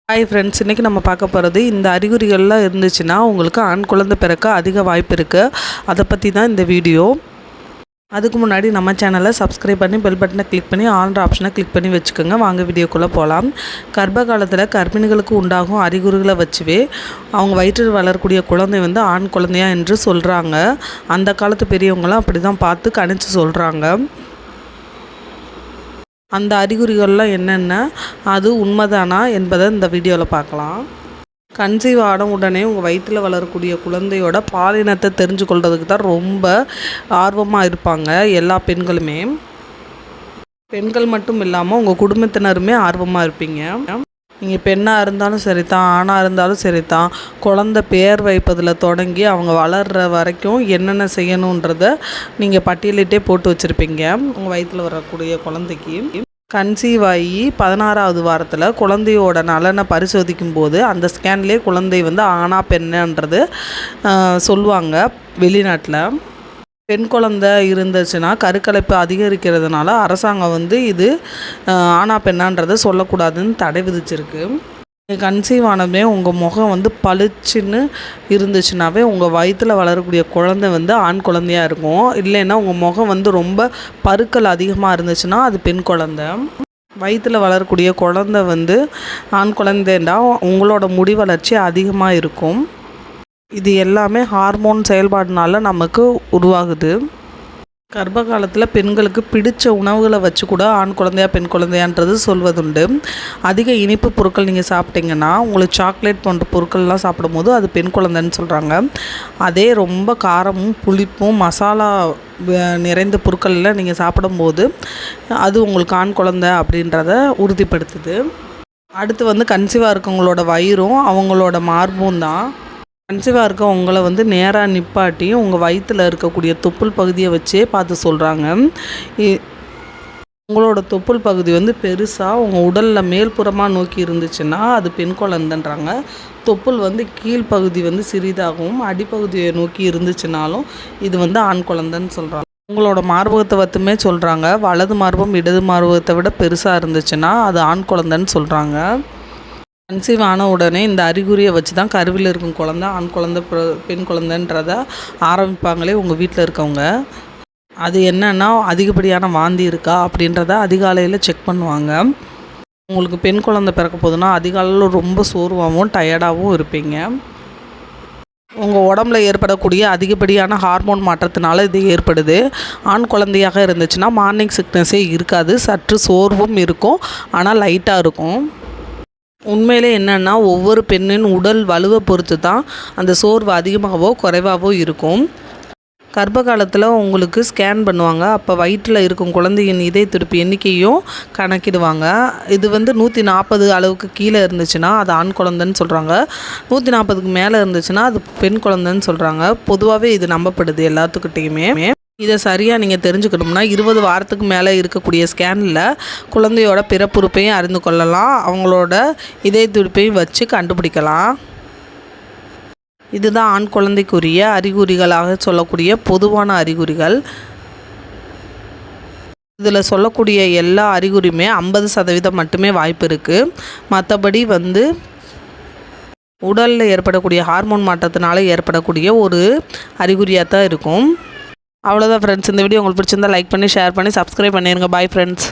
Hi friends, இன்றைக்கி நம்ம பார்க்க போகிறது இந்த அறிகுறிகள்லாம் இருந்துச்சுன்னா உங்களுக்கு ஆண் குழந்தை பிறக்க அதிக வாய்ப்பு இருக்குது. அதை பற்றி தான் இந்த வீடியோ. அதுக்கு முன்னாடி நம்ம சேனலை சப்ஸ்கிரைப் பண்ணி பெல் பட்டனை கிளிக் பண்ணி ஆல்ற ஆப்ஷனை கிளிக் பண்ணி வச்சுக்கோங்க. வாங்க வீடியோக்குள்ளே போகலாம். கர்ப்ப காலத்தில் கர்ப்பிணிகளுக்கு உண்டாகும் அறிகுறிகளை வச்சுவே அவங்க வயிற்றில் வளரக்கூடிய குழந்தை ஆண் குழந்தையா என்று சொல்கிறாங்க. அந்த காலத்து பெரியவங்களாம் அப்படி தான் பார்த்து கணிச்சு சொல்கிறாங்க. அந்த அறிகுறிகள்லாம் என்னென்ன, அது உண்மைதானா என்பதை இந்த வீடியோவில் பார்க்கலாம். கன்சீவ் ஆன உடனே உங்கள் வயிற்றில் வளரக்கூடிய குழந்தையோட பாலினத்தை தெரிஞ்சு கொள்றதுக்கு தான் ரொம்ப ஆர்வமாக இருப்பாங்க எல்லா பெண்களுமே. பெண்கள் மட்டும் இல்லாமல் உங்கள் குடும்பத்தினருமே ஆர்வமாக இருப்பீங்க. நீங்கள் பெண்ணாக இருந்தாலும் சரி தான், ஆணாக இருந்தாலும் சரி தான், குழந்தை பேர் வைப்பதில் தொடங்கி அவங்க வளர்கிற வரைக்கும் என்னென்ன செய்யணுன்றதை நீங்கள் பட்டியலிட்டே போட்டு வச்சுருப்பீங்க. உங்கள் வயிற்றில் வரக்கூடிய குழந்தைக்கு கன்சீவ் ஆகி 16வது வாரத்தில் குழந்தையோட நலனை பரிசோதிக்கும் போது அந்த ஸ்கேன்லேயே குழந்தை ஆணா பெண்ணுன்றது சொல்லுவாங்க. வெளிநாட்டில் பெண் குழந்தை இருந்துச்சுன்னா கருக்கலைப்பு அதிகரிக்கிறதுனால அரசாங்கம் இது ஆணா பெண்ணான்றதை சொல்லக்கூடாதுன்னு தடை விதிச்சிருக்கு. கன்சீவ் ஆனதுமே உங்கள் முகம் பளிச்சுன்னு இருந்துச்சுனாவே உங்கள் வயிற்றில் வளரக்கூடிய குழந்தை ஆண் குழந்தையாக இருக்கும். இல்லைன்னா உங்கள் முகம் ரொம்ப பருக்கள் அதிகமாக இருந்துச்சுன்னா அது பெண் குழந்தை. வயிற்றில் வளரக்கூடிய குழந்தை ஆண் குழந்தைண்டா உங்களோட முடி வளர்ச்சி அதிகமாக இருக்கும். இது எல்லாமே ஹார்மோன் செயல்பாடுனால நமக்கு உருவாகுது. கர்ப்ப காலத்தில் பெண்களுக்கு பிடிச்ச உணவுகளை வச்சு கூட ஆண் குழந்தையா பெண் குழந்தையான்றது சொல்வதுண்டு. அதிக இனிப்பு பொருட்கள் நீங்கள் சாப்பிட்டீங்கன்னா, உங்களுக்கு சாக்லேட் போன்ற பொருட்கள்லாம் சாப்பிடும்போது அது பெண் குழந்தைன்னு சொல்கிறாங்க. அதே ரொம்ப காரமும் புளிப்பும் மசாலா நிறைந்த பொருட்களில் நீங்கள் சாப்பிடும்போது அது உங்களுக்கு ஆண் குழந்தை அப்படின்றத உறுதிப்படுத்துது. அடுத்து கன்சீவாக இருக்கவங்களோட வயிறும் அவங்களோட மார்பும் தான். கன்சீவாக இருக்க உங்களை நேராக நிப்பாட்டி உங்கள் வயிற்றில் இருக்கக்கூடிய தொப்புள் பகுதியை வச்சே பார்த்து சொல்கிறாங்க. உங்களோட தொப்புள் பகுதி பெருசாக உங்கள் உடலில் மேல்புறமாக நோக்கி இருந்துச்சுன்னா அது பெண் குழந்தைன்றாங்க. தொப்புள் கீழ்ப்பகுதி சிறிதாகவும் அடிப்பகுதியை நோக்கி இருந்துச்சுனாலும் இது ஆண் குழந்தைன்னு சொல்கிறாங்க. உங்களோட மார்பகத்தை மட்டுமே சொல்கிறாங்க. வலது மார்பகம் இடது மார்பகத்தை விட பெருசாக இருந்துச்சுன்னா அது ஆண் குழந்தைன்னு சொல்கிறாங்க. கன்சீவ் ஆன உடனே இந்த அறிகுறியை வச்சு தான் கருவில் இருக்கும் குழந்தை ஆண் குழந்தை பெண் குழந்தைன்றதை ஆரம்பிப்பாங்களே உங்கள் வீட்டில் இருக்கவங்க. அது என்னன்னா அதிகப்படியான வாந்தி இருக்கா அப்படின்றத அதிகாலையில் செக் பண்ணுவாங்க. உங்களுக்கு பெண் குழந்தை பிறக்க போதுன்னா அதிகாலையில் ரொம்ப சோர்வாகவும் டயர்டாகவும் இருப்பீங்க. உங்கள் உடம்புல ஏற்படக்கூடிய அதிகப்படியான ஹார்மோன் மாற்றத்தினால இது ஏற்படுது. ஆண் குழந்தையாக இருந்துச்சுன்னா மார்னிங் சிக்னஸே இருக்காது, சற்று சோர்வும் இருக்கும், ஆனால் லைட்டாக இருக்கும். உண்மையிலே என்னென்னா ஒவ்வொரு பெண்ணின் உடல் வலுவை பொறுத்து தான் அந்த சோர்வு அதிகமாகவோ குறைவாகவோ இருக்கும். கர்ப்ப காலத்தில் உங்களுக்கு ஸ்கேன் பண்ணுவாங்க. அப்போ வயிற்றில் இருக்கும் குழந்தையின் இதய துடிப்பு எண்ணிக்கையும் கணக்கிடுவாங்க. இது 140 அளவுக்கு கீழே இருந்துச்சுன்னா அது ஆண் குழந்தைன்னு சொல்கிறாங்க. 140க்கு மேலே இருந்துச்சுன்னா அது பெண் குழந்தைன்னு சொல்கிறாங்க. பொதுவாகவே இது நம்பப்படுது எல்லாத்துக்கிட்டேயுமே. இதை சரியாக நீங்கள் தெரிஞ்சுக்கணும்னா 20 வாரத்துக்கு மேலே இருக்கக்கூடிய ஸ்கேனில் குழந்தையோட பிறப்புறுப்பையும் அறிந்து கொள்ளலாம். அவங்களோட இதய துடிப்பையும் வச்சு கண்டுபிடிக்கலாம். இதுதான் ஆண் குழந்தைக்குரிய அறிகுறிகளாக சொல்லக்கூடிய பொதுவான அறிகுறிகள். இதில் சொல்லக்கூடிய எல்லா அறிகுறியுமே 50% மட்டுமே வாய்ப்பு இருக்குது. மற்றபடி உடலில் ஏற்படக்கூடிய ஹார்மோன் மாற்றத்தினால ஏற்படக்கூடிய ஒரு அறிகுறியாக தான் இருக்கும். அவ்வளோதான் ஃப்ரெண்ட்ஸ். இந்த வீடியோ உங்களுக்கு பிடிச்சிருந்தா லைக் பண்ணி ஷேர் பண்ணி சப்ஸ்கிரைப் பண்ணிடுங்க. Bye friends.